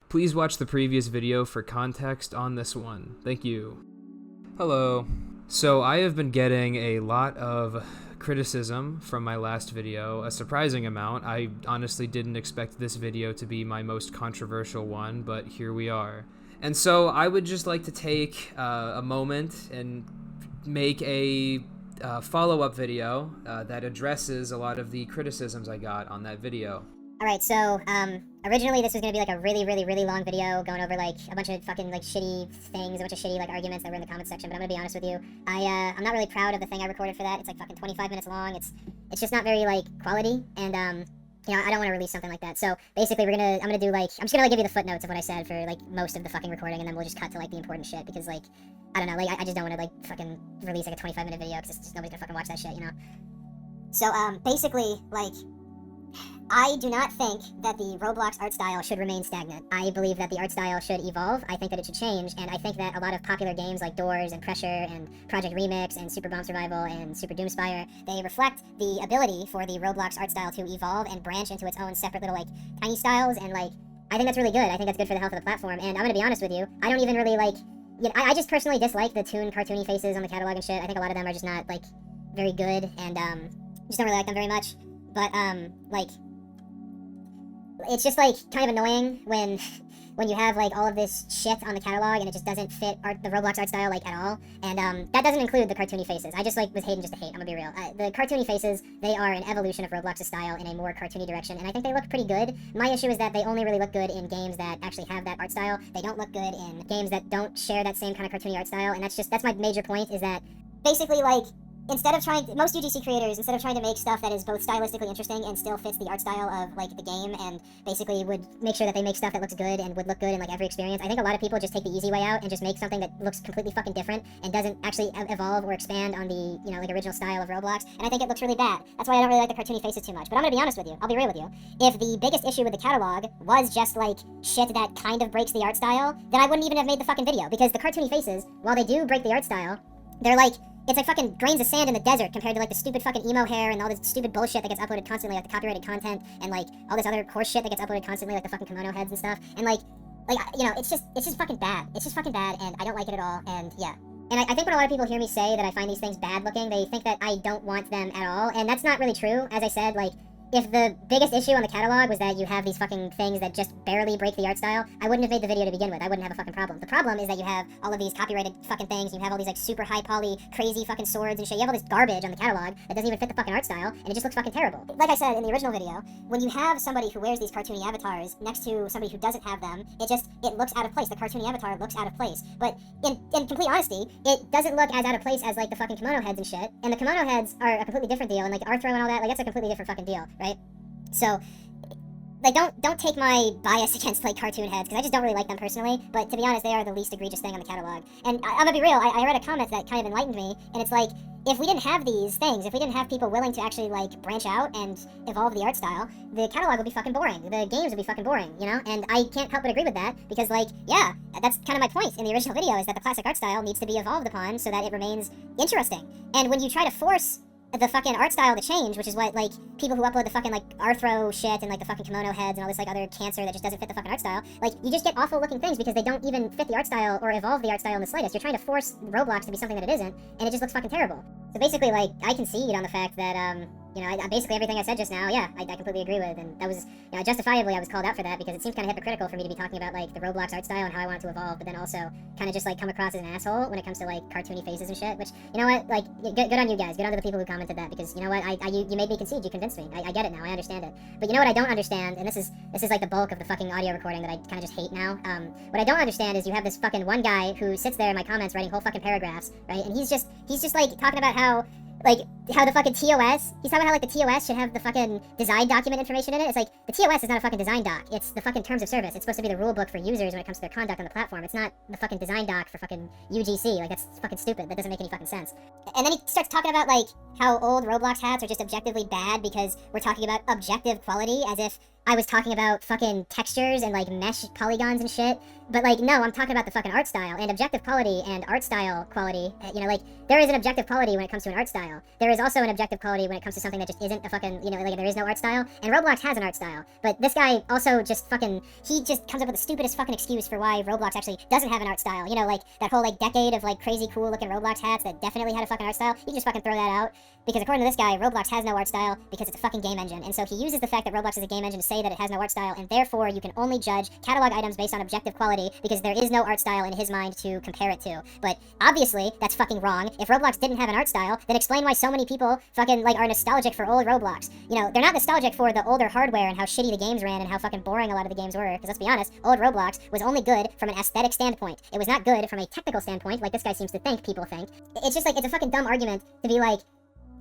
Please watch the previous video for context on this one. Thank you. Hello. So I have been getting a lot of criticism from my last video, a surprising amount. I honestly didn't expect this video to be my most controversial one, but here we are. And so I would just like to take a moment and make a follow-up video that addresses a lot of the criticisms I got on that video. Alright, so, originally this was gonna be like a really long video going over like a bunch of fucking like shitty things, a bunch of shitty like arguments that were in the comments section, but I'm gonna be honest with you. I'm not really proud of the thing I recorded for that. It's like fucking 25 minutes long. It's just not very like quality, and you know, I don't want to release something like that. So basically I'm gonna do like, I'm just gonna like give you the footnotes of what I said for like most of the fucking recording, and then we'll just cut to like the important shit, because like, I don't know, like I just don't want to like fucking release like a 25-minute video, because just nobody's gonna fucking watch that shit, you know? So, basically, like, I do not think that the Roblox art style should remain stagnant. I believe that the art style should evolve. I think that it should change, and I think that a lot of popular games like Doors and Pressure and Project Remix and Super Bomb Survival and Super Doomspire, they reflect the ability for the Roblox art style to evolve and branch into its own separate little like tiny styles, and like, I think that's really good. I think that's good for the health of the platform, and I'm gonna be honest with you, I don't even really like, you know, I just personally dislike the toon cartoony faces on the catalog and shit. I think a lot of them are just not like very good, and just don't really like them very much. But like, it's just like kind of annoying when you have like all of this shit on the catalog and it just doesn't fit the Roblox art style like at all. And that doesn't include the cartoony faces. I just like was hating just to hate, I'm gonna be real. The cartoony faces, they are an evolution of Roblox's style in a more cartoony direction, and I think they look pretty good. My issue is that they only really look good in games that actually have that art style. They don't look good in games that don't share that same kind of cartoony art style, and that's my major point, is that basically like, most UGC creators, instead of trying to make stuff that is both stylistically interesting and still fits the art style of, like, the game, and basically would make sure that they make stuff that looks good and would look good in, like, every experience, I think a lot of people just take the easy way out and just make something that looks completely fucking different and doesn't actually evolve or expand on the, you know, like, original style of Roblox, and I think it looks really bad. That's why I don't really like the cartoony faces too much. But I'm gonna be honest with you. I'll be real with you. If the biggest issue with the catalog was just, like, shit that kind of breaks the art style, then I wouldn't even have made the fucking video, because the cartoony faces, while they do break the art style, they're like, it's like fucking grains of sand in the desert compared to like the stupid fucking emo hair and all this stupid bullshit that gets uploaded constantly, like the copyrighted content and like all this other horse shit that gets uploaded constantly, like the fucking kimono heads and stuff. And like, you know, it's just fucking bad. It's just fucking bad, and I don't like it at all, and yeah. And I think when a lot of people hear me say that I find these things bad looking, they think that I don't want them at all, and that's not really true. As I said, like, if the biggest issue on the catalog was that you have these fucking things that just barely break the art style, I wouldn't have made the video to begin with. I wouldn't have a fucking problem. The problem is that you have all of these copyrighted fucking things, you have all these like super high poly, crazy fucking swords and shit. You have all this garbage on the catalog that doesn't even fit the fucking art style, and it just looks fucking terrible. Like I said in the original video, when you have somebody who wears these cartoony avatars next to somebody who doesn't have them, it looks out of place. The cartoony avatar looks out of place. But in complete honesty, it doesn't look as out of place as like the fucking kimono heads and shit. And the kimono heads are a completely different deal, and like Arthro and all that, like that's a completely different fucking deal, right? So, like, don't take my bias against, like, cartoon heads, because I just don't really like them personally, but to be honest, they are the least egregious thing on the catalog. And I'm gonna be real, I read a comment that kind of enlightened me, and it's like, if we didn't have these things, if we didn't have people willing to actually, like, branch out and evolve the art style, the catalog would be fucking boring. The games would be fucking boring, you know? And I can't help but agree with that, because, like, yeah, that's kind of my point in the original video, is that the classic art style needs to be evolved upon so that it remains interesting. And when you try to force the fucking art style to change, which is what, like, people who upload the fucking, like, Arthro shit and, like, the fucking kimono heads and all this, like, other cancer that just doesn't fit the fucking art style, like, you just get awful looking things because they don't even fit the art style or evolve the art style in the slightest. You're trying to force Roblox to be something that it isn't, and it just looks fucking terrible. So basically, like, I concede on the fact that, you know, basically everything I said just now, yeah, I completely agree with, and that was, you know, justifiably I was called out for that, because it seems kind of hypocritical for me to be talking about, like, the Roblox art style and how I want it to evolve, but then also kind of just, like, come across as an asshole when it comes to, like, cartoony faces and shit, which, you know what, like, good on you guys, good on to the people who commented that, because, you know what, you made me concede, you convinced me, I get it now, I understand it. But you know what I don't understand, and this is like the bulk of the fucking audio recording that I kind of just hate now, what I don't understand is you have this fucking one guy who sits there in my comments writing whole fucking paragraphs, right, and he's just, like, talking about how the fucking TOS, he's talking about how, like, the TOS should have the fucking design document information in it. It's like, the TOS is not a fucking design doc, it's the fucking terms of service. It's supposed to be the rule book for users when it comes to their conduct on the platform. It's not the fucking design doc for fucking UGC, like, that's fucking stupid, that doesn't make any fucking sense. And then he starts talking about, like, how old Roblox hats are just objectively bad because we're talking about objective quality, as if I was talking about fucking textures and like mesh polygons and shit. But like, no, I'm talking about the fucking art style and objective quality and art style quality. You know, like, there is an objective quality when it comes to an art style. There is also an objective quality when it comes to something that just isn't a fucking, you know, like, there is no art style. And Roblox has an art style. But this guy also just fucking, he just comes up with the stupidest fucking excuse for why Roblox actually doesn't have an art style. You know, like, that whole, like, decade of, like, crazy cool looking Roblox hats that definitely had a fucking art style. You can just fucking throw that out. Because according to this guy, Roblox has no art style because it's a fucking game engine. And so he uses the fact that Roblox is a game engine to say that it has no art style, and therefore you can only judge catalog items based on objective quality because there is no art style in his mind to compare it to. But obviously, that's fucking wrong. If Roblox didn't have an art style, then explain why so many people fucking, like, are nostalgic for old Roblox. You know, they're not nostalgic for the older hardware and how shitty the games ran and how fucking boring a lot of the games were. Because let's be honest, old Roblox was only good from an aesthetic standpoint. It was not good from a technical standpoint, like this guy seems to think people think. It's just like, it's a fucking dumb argument to be like,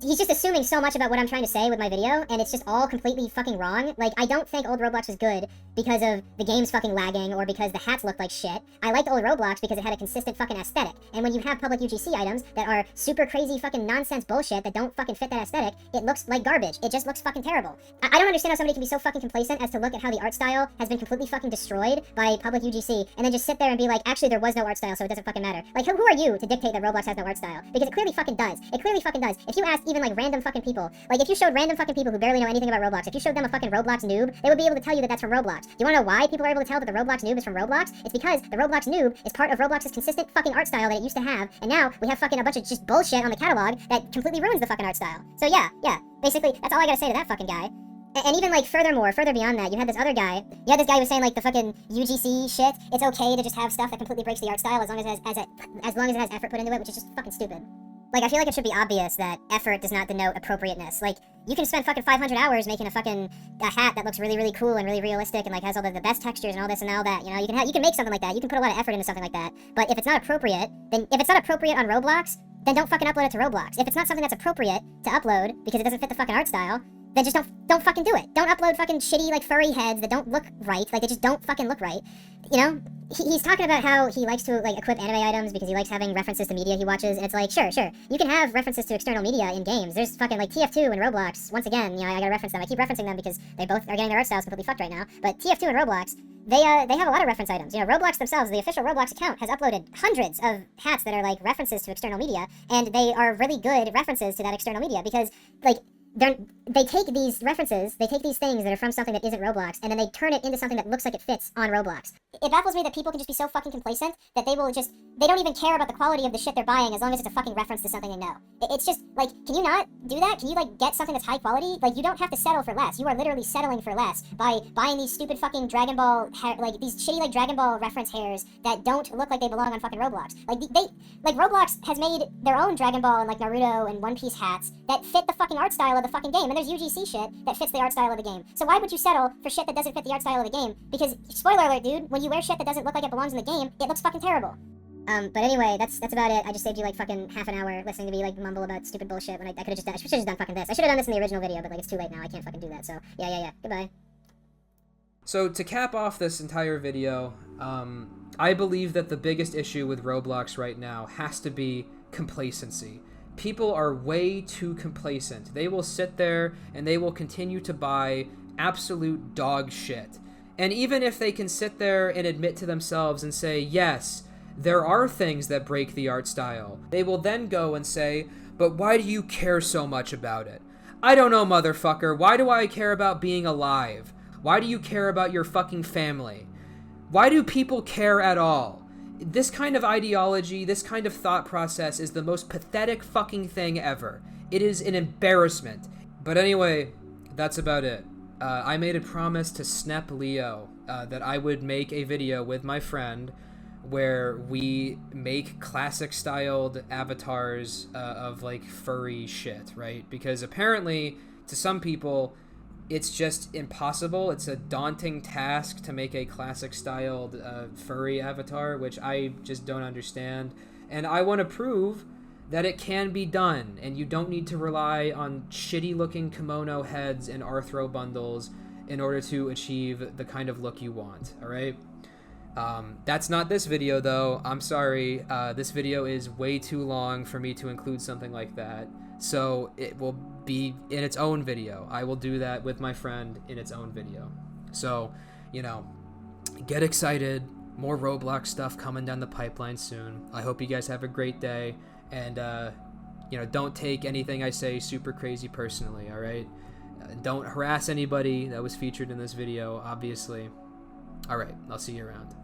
he's just assuming so much about what I'm trying to say with my video, and it's just all completely fucking wrong. Like, I don't think old Roblox was good because of the games fucking lagging or because the hats looked like shit. I liked old Roblox because it had a consistent fucking aesthetic. And when you have public UGC items that are super crazy fucking nonsense bullshit that don't fucking fit that aesthetic, it looks like garbage. It just looks fucking terrible. I don't understand how somebody can be so fucking complacent as to look at how the art style has been completely fucking destroyed by public UGC and then just sit there and be like, actually there was no art style, so it doesn't fucking matter. Like, who are you to dictate that Roblox has no art style? Because it clearly fucking does. It clearly fucking does. If you asked even like random fucking people, like if you showed random fucking people who barely know anything about Roblox, if you showed them a fucking Roblox noob, they would be able to tell you that that's from Roblox. Do you wanna know why people are able to tell that the Roblox noob is from Roblox? It's because the Roblox noob is part of Roblox's consistent fucking art style that it used to have, and now we have fucking a bunch of just bullshit on the catalog that completely ruins the fucking art style. So yeah, basically, that's all I gotta say to that fucking guy. And even, like, further beyond that, you had this other guy. You had this guy who was saying, like, the fucking UGC shit. It's okay to just have stuff that completely breaks the art style as long as it has effort put into it, which is just fucking stupid. Like, I feel like it should be obvious that effort does not denote appropriateness. Like, you can spend fucking 500 hours making a hat that looks really, really cool and really realistic and, like, has all the best textures and all this and all that. You know, you can make something like that. You can put a lot of effort into something like that. But if it's not appropriate, if it's not appropriate on Roblox, then don't fucking upload it to Roblox. If it's not something that's appropriate to upload because it doesn't fit the fucking art style, then just don't fucking do it. Don't upload fucking shitty, like, furry heads that don't look right. Like, they just don't fucking look right. You know? He's talking about how he likes to, like, equip anime items because he likes having references to media he watches, and it's like, sure. You can have references to external media in games. There's fucking, like, TF2 and Roblox. Once again, you know, I gotta reference them. I keep referencing them because they both are getting their art styles completely fucked right now. But TF2 and Roblox, they have a lot of reference items. You know, Roblox themselves, the official Roblox account, has uploaded hundreds of hats that are, like, references to external media, and they are really good references to that external media because, like, they take these references, they take these things that are from something that isn't Roblox, and then they turn it into something that looks like it fits on Roblox. It baffles me that people can just be so fucking complacent that they don't even care about the quality of the shit they're buying as long as it's a fucking reference to something they know. It's just, like, can you not do that? Can you, like, get something that's high quality? Like, you don't have to settle for less. You are literally settling for less by buying these stupid fucking Dragon Ball hair, like, these shitty, like, Dragon Ball reference hairs that don't look like they belong on fucking Roblox. Like, Roblox has made their own Dragon Ball and, like, Naruto and One Piece hats that fit the fucking art style of the fucking game, and there's UGC shit that fits the art style of the game. So why would you settle for shit that doesn't fit the art style of the game? Because, spoiler alert, dude, when you wear shit that doesn't look like it belongs in the game, it looks fucking terrible. But anyway, that's about it. I just saved you, like, fucking half an hour listening to me, like, mumble about stupid bullshit when I could've just done fucking this. I should've done this in the original video, but, like, it's too late now. I can't fucking do that, so yeah. Goodbye. So to cap off this entire video, I believe that the biggest issue with Roblox right now has to be complacency. People are way too complacent. They will sit there and they will continue to buy absolute dog shit. And even if they can sit there and admit to themselves and say, yes, there are things that break the art style, they will then go and say, but why do you care so much about it? I don't know, motherfucker. Why do I care about being alive? Why do you care about your fucking family? Why do people care at all? This kind of ideology, this kind of thought process is the most pathetic fucking thing ever. It is an embarrassment. But anyway, that's about it. I made a promise to Snep Leo that I would make a video with my friend where we make classic styled avatars of, like, furry shit, right? Because apparently to some people it's just impossible. It's a daunting task to make a classic styled furry avatar, which I just don't understand. And I want to prove that it can be done, and you don't need to rely on shitty looking kimono heads and Arthro bundles in order to achieve the kind of look you want, alright? That's not this video though. I'm sorry. This video is way too long for me to include something like that. So it will be in its own video. I will do that with my friend in its own video. So, get excited. More Roblox stuff coming down the pipeline soon. I hope you guys have a great day, and don't take anything I say super crazy personally, all right? Don't harass anybody that was featured in this video, obviously. All right, I'll see you around.